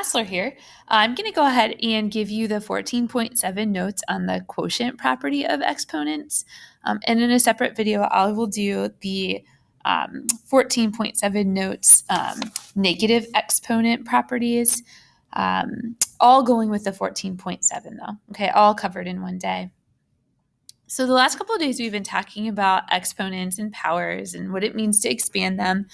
Hassler here. I'm going to go ahead and give you the 14.7 notes on the quotient property of exponents. And in a separate video, I will do the 14.7 notes negative exponent properties, all going with the 14.7 though. Okay, all covered in one day. So the last couple of days, we've been talking about exponents and powers and what it means to expand them.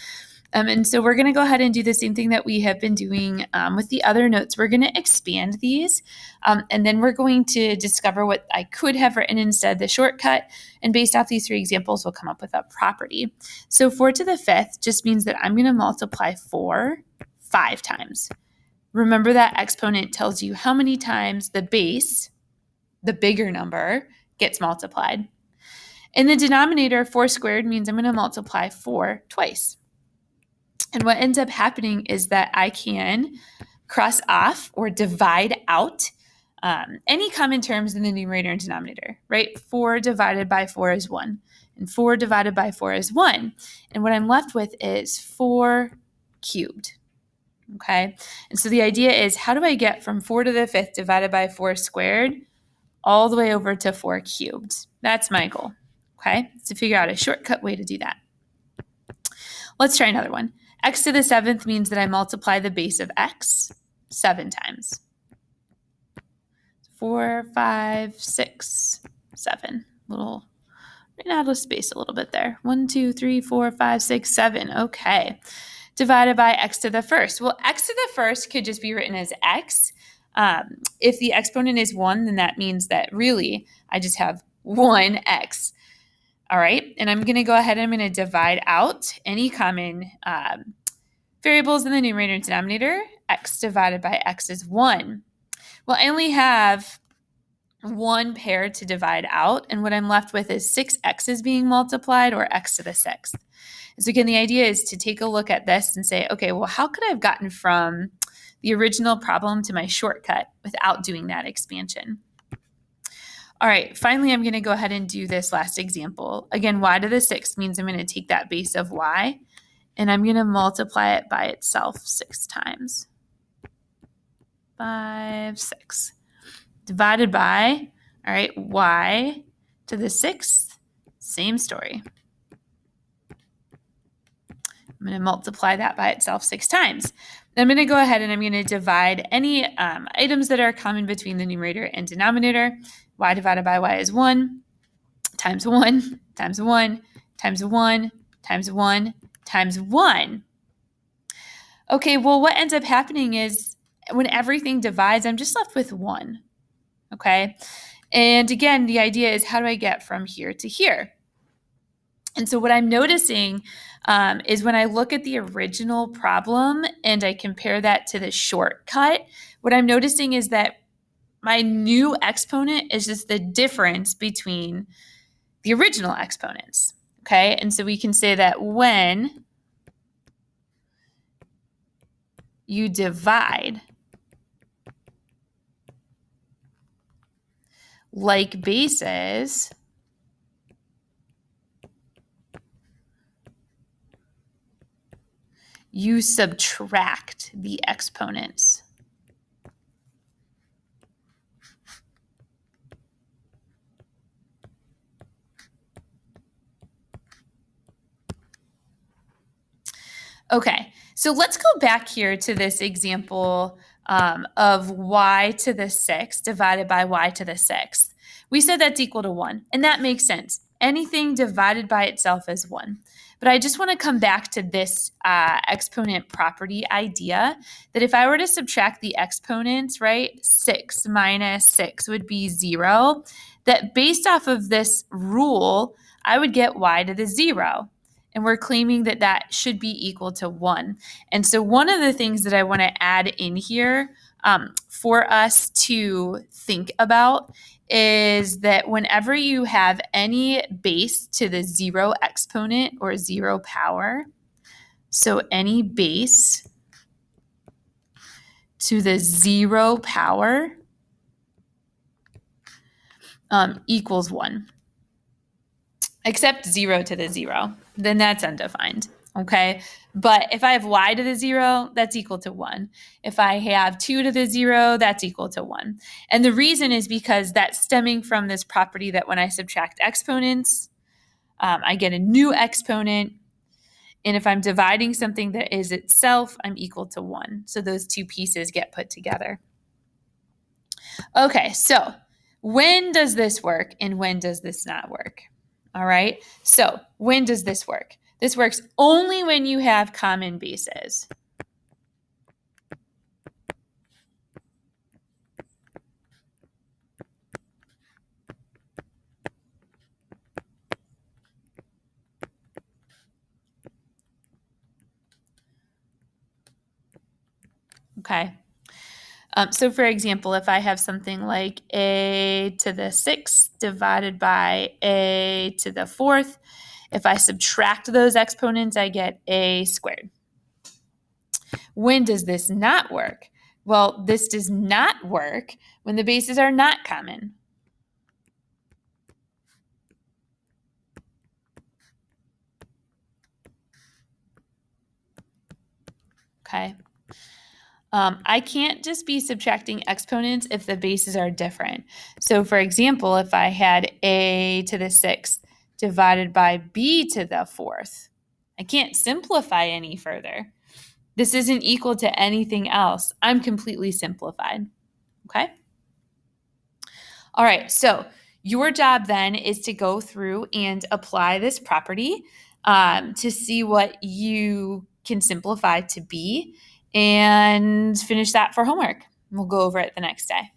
And so we're going to go ahead and do the same thing that we have been doing with the other notes. We're going to expand these, and then we're going to discover what I could have written instead, the shortcut. And based off these three examples, we'll come up with a property. So 4 to the 5th just means that I'm going to multiply 4 5 times. Remember that exponent tells you how many times the base, the bigger number, gets multiplied. In the denominator, 4 squared means I'm going to multiply 4 twice. And what ends up happening is that I can cross off or divide out any common terms in the numerator and denominator, right? 4 divided by 4 is 1, and 4 divided by 4 is 1. And what I'm left with is 4 cubed, okay? And so the idea is, how do I get from 4 to the 5th divided by 4 squared all the way over to 4 cubed? That's my goal, okay? To figure out a shortcut way to do that. Let's try another one. X to the 7th means that I multiply the base of x 7 times. 4, 5, 6, 7. Ran out of space a little bit there. 1, 2, 3, 4, 5, 6, 7. Okay. Divided by x to the 1st. Well, x to the 1st could just be written as x. If the exponent is 1, then that means that really I just have 1x. All right, and I'm going to go ahead and I'm going to divide out any common variables in the numerator and denominator. X divided by x is 1. Well, I only have one pair to divide out, and what I'm left with is 6 x's being multiplied, or x to the 6th. And so again, the idea is to take a look at this and say, okay, well, how could I have gotten from the original problem to my shortcut without doing that expansion? All right, finally, I'm going to go ahead and do this last example. Again, y to the 6th means I'm going to take that base of y, and I'm going to multiply it by itself 6 times. 5, 6. Divided by, all right, y to the 6th, same story. I'm going to multiply that by itself 6 times. Then I'm going to go ahead and I'm going to divide any items that are common between the numerator and denominator. Y divided by y is 1 times 1 times 1 times 1 times 1 times 1. Okay, well, what ends up happening is when everything divides, I'm just left with 1. Okay, and again, the idea is, how do I get from here to here? And so what I'm noticing is when I look at the original problem and I compare that to the shortcut, what I'm noticing is that my new exponent is just the difference between the original exponents, okay? And so we can say that when you divide like bases, you subtract the exponents. Okay, so let's go back here to this example of y to the 6th divided by y to the 6th. We said that's equal to 1, and that makes sense. Anything divided by itself is 1. But I just want to come back to this exponent property idea that if I were to subtract the exponents, right, 6 minus 6 would be 0, that based off of this rule, I would get y to the 0. And we're claiming that that should be equal to 1. And so one of the things that I want to add in here for us to think about is that whenever you have any base to the 0 exponent or 0 power, so any base to the 0 power equals 1. Except 0 to the 0, then that's undefined. okay? But if I have y to the 0, that's equal to 1. If I have 2 to the 0, that's equal to 1. And the reason is because that's stemming from this property that when I subtract exponents, I get a new exponent. And if I'm dividing something that is itself, I'm equal to 1. So those two pieces get put together. Okay, so when does this work and when does this not work? All right, so when does this work? This works only when you have common bases. Okay. So for example, if I have something like a to the 6th divided by a to the 4th, if I subtract those exponents, I get a squared. When does this not work? Well, this does not work when the bases are not common. Okay. I can't just be subtracting exponents if the bases are different. So for example, if I had a to the 6th divided by b to the 4th, I can't simplify any further. This isn't equal to anything else. I'm completely simplified. Okay? All right, so your job then is to go through and apply this property to see what you can simplify to be and finish that for homework. We'll go over it the next day.